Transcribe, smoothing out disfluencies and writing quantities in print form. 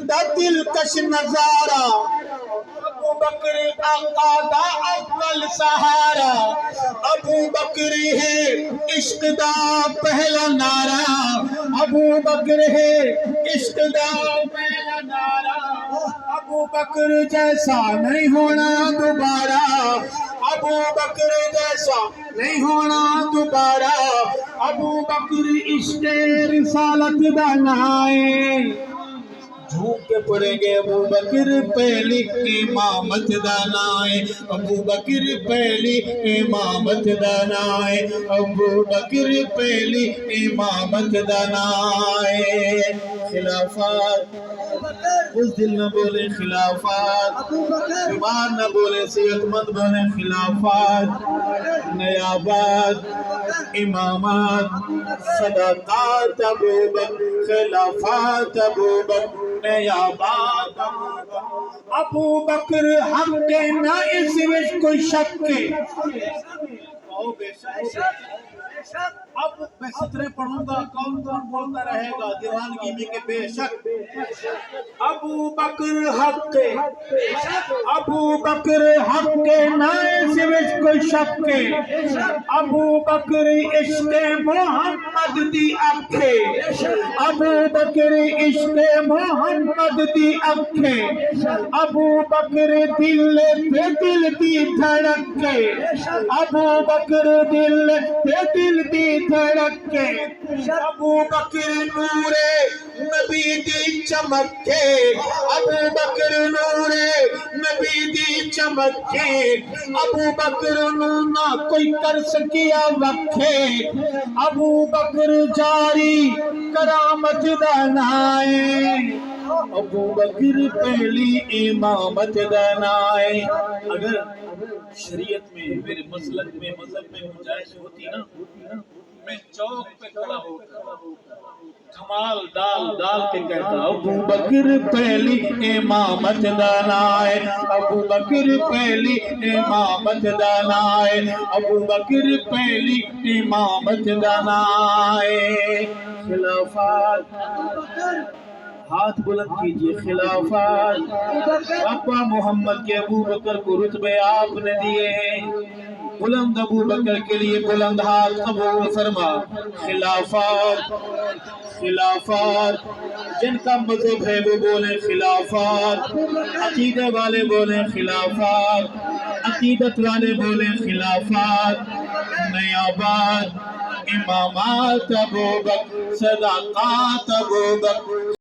دا دلکش نظارہ ابو بکر آقا دا اول سہارا ابو بکر ہے عشق دا پہلا نعرہ ابو بکر ہے عشق دا پہلا نعرہ ابو بکر جیسا نہیں ہونا دوبارہ ابو بکر جیسا نہیں ہونا دوبارہ ابو بکر عشق رسالت دا نائے جھوم کے پڑیں گے ابو بکر پہلی امامت دانائے ابو بکر پہلی امامت دانائے ابو بکر پہلی امامت دانائے خلافات اس دل نہ بولے خلافات بیمار نہ بولے صحت مند بولے خلافات نیابات امامات صداقات ابو بکر خلافات ابو بکر نیابات ابو بکر حق کے نہ اس وچ کوئی شک کے اب میں سطرے پڑھوں گا کون کون بولتا رہے گا دیوانگی میں کہ بے شک ابو بکر حق کے ابو بکر حق کے نہ اس وچ کوئی شک کے ابو بکر عشق محمد دی اکھے ابو بکر عشق محمد دی اکھے ابو بکر دل پہ دل دی دھڑک کے ابو بکر دل پہ دل دی دھڑک کے ابو بکر نور نبی دی چمک کے ابو بکر نور نبی دی چمک کے ابو بکر نہ کوئی کر سکیا وکھے ابو بکر جاری کرامت دانائے ابو بکر پہلی امامت دانائے اگر شریعت میں میرے مسلک میں مذہب میں گنجائش ہوتی نا میں چوک پہ کھڑا ہوتا کمال ڈال ڈال کے کہتا ابو بکر پہلی امامت دانائے ابو بکر پہلی امامت دانائے ابو بکر پہلی امامت دانائے خلافات ہاتھ بلند کیجئے خلافات ابا محمد کے ابو بکر کو رتبے آپ نے دیے ہیں بلند ابو بکر کے لیے بلند ہاتھ قبول فرما خلافات خلافات جن کا مذہب ہے وہ بولیں خلافات عقیدے والے بولیں خلافات عقیدت والے بولیں خلافات نیابات امامات ابو بکر صداقات ابو بکر